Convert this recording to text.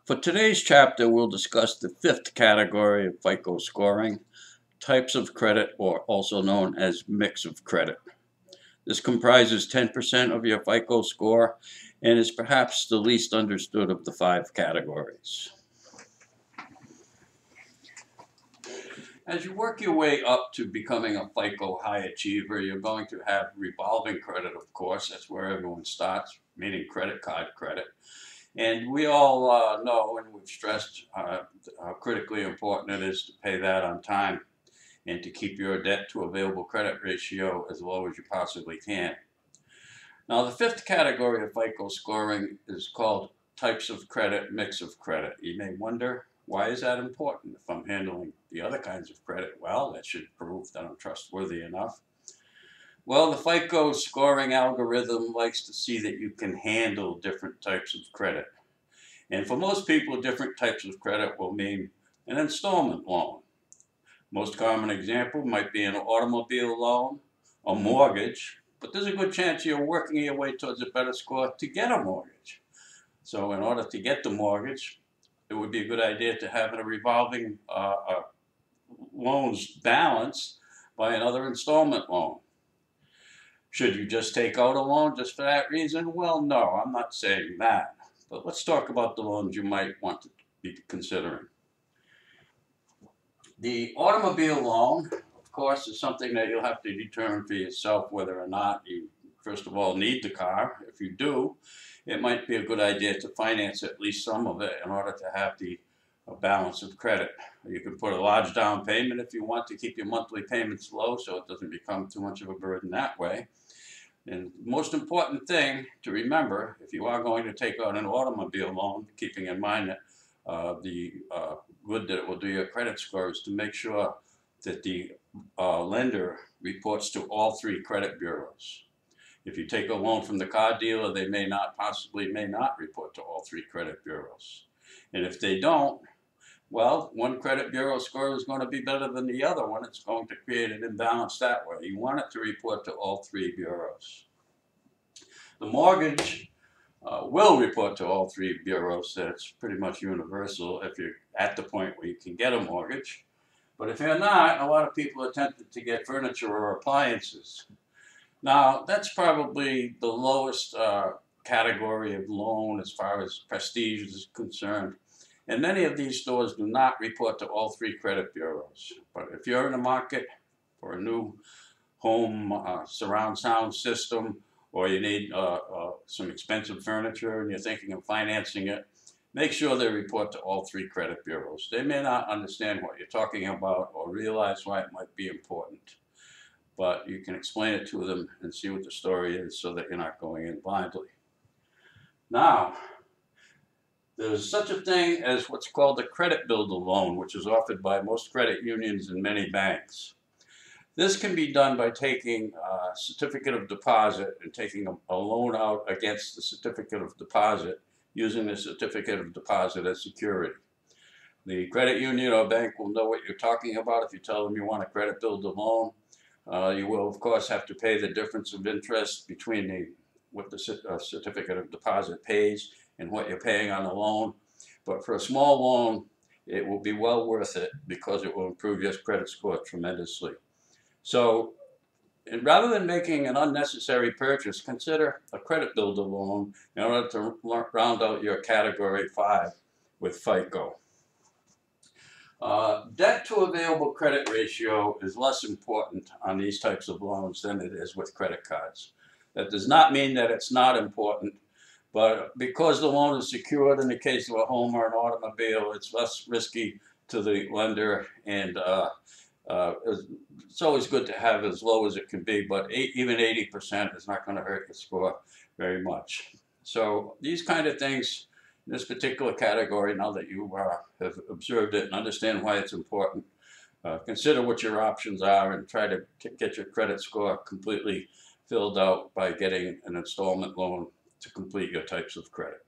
For today's chapter, we'll discuss the fifth category of FICO scoring, types of credit, or also known as mix of credit. This comprises 10% of your FICO score and is perhaps the least understood of the five categories. As you work your way up to becoming a FICO high achiever, you're going to have revolving credit, of course. That's where everyone starts, meaning credit card credit. And we all know, and we've stressed how critically important it is to pay that on time and to keep your debt to available credit ratio as low as you possibly can. Now, the fifth category of FICO scoring is called types of credit, mix of credit. You may wonder, why is that important? If I'm handling the other kinds of credit well, that should prove that I'm trustworthy enough. Well, the FICO scoring algorithm likes to see that you can handle different types of credit. And for most people, different types of credit will mean an installment loan. Most common example might be an automobile loan, a mortgage, but there's a good chance you're working your way towards a better score to get a mortgage. So in order to get the mortgage, it would be a good idea to have a revolving loans balance by another installment loan. Should you just take out a loan just for that reason? Well, no, I'm not saying that. But let's talk about the loans you might want to be considering. The automobile loan, of course, is something that you'll have to determine for yourself whether or not you, first of all, need the car. If you do, it might be a good idea to finance at least some of it in order to have the balance of credit. You can put a large down payment if you want to keep your monthly payments low so it doesn't become too much of a burden that way. And the most important thing to remember, if you are going to take out an automobile loan, keeping in mind that the good that it will do your credit score, is to make sure that the lender reports to all three credit bureaus. If you take a loan from the car dealer, they may not report to all three credit bureaus. And if they don't, well, one credit bureau score is going to be better than the other one. It's going to create an imbalance that way. You want it to report to all three bureaus. The mortgage will report to all three bureaus. That's pretty much universal if you're at the point where you can get a mortgage. But if you're not, a lot of people are tempted to get furniture or appliances. Now, that's probably the lowest category of loan as far as prestige is concerned. And many of these stores do not report to all three credit bureaus. But if you're in the market for a new home surround sound system, or you need some expensive furniture and you're thinking of financing it, make sure they report to all three credit bureaus. They may not understand what you're talking about or realize why it might be important, but you can explain it to them and see what the story is so that you're not going in blindly. Now, there's such a thing as what's called a credit builder loan, which is offered by most credit unions and many banks. This can be done by taking a certificate of deposit and taking a loan out against the certificate of deposit, using the certificate of deposit as security. The credit union or bank will know what you're talking about if you tell them you want a credit builder loan. You will, of course, have to pay the difference of interest between what the certificate of deposit pays and what you're paying on the loan. But for a small loan, it will be well worth it because it will improve your credit score tremendously. So, and rather than making an unnecessary purchase, consider a credit builder loan in order to round out your category 5 with FICO. Debt to available credit ratio is less important on these types of loans than it is with credit cards. That does not mean that it's not important, but because the loan is secured in the case of a home or an automobile, it's less risky to the lender, and it's always good to have as low as it can be, but even 80% is not going to hurt your score very much. So these kind of things, in this particular category, now that you have observed it and understand why it's important, consider what your options are and try to get your credit score completely filled out by getting an installment loan to complete your types of credit.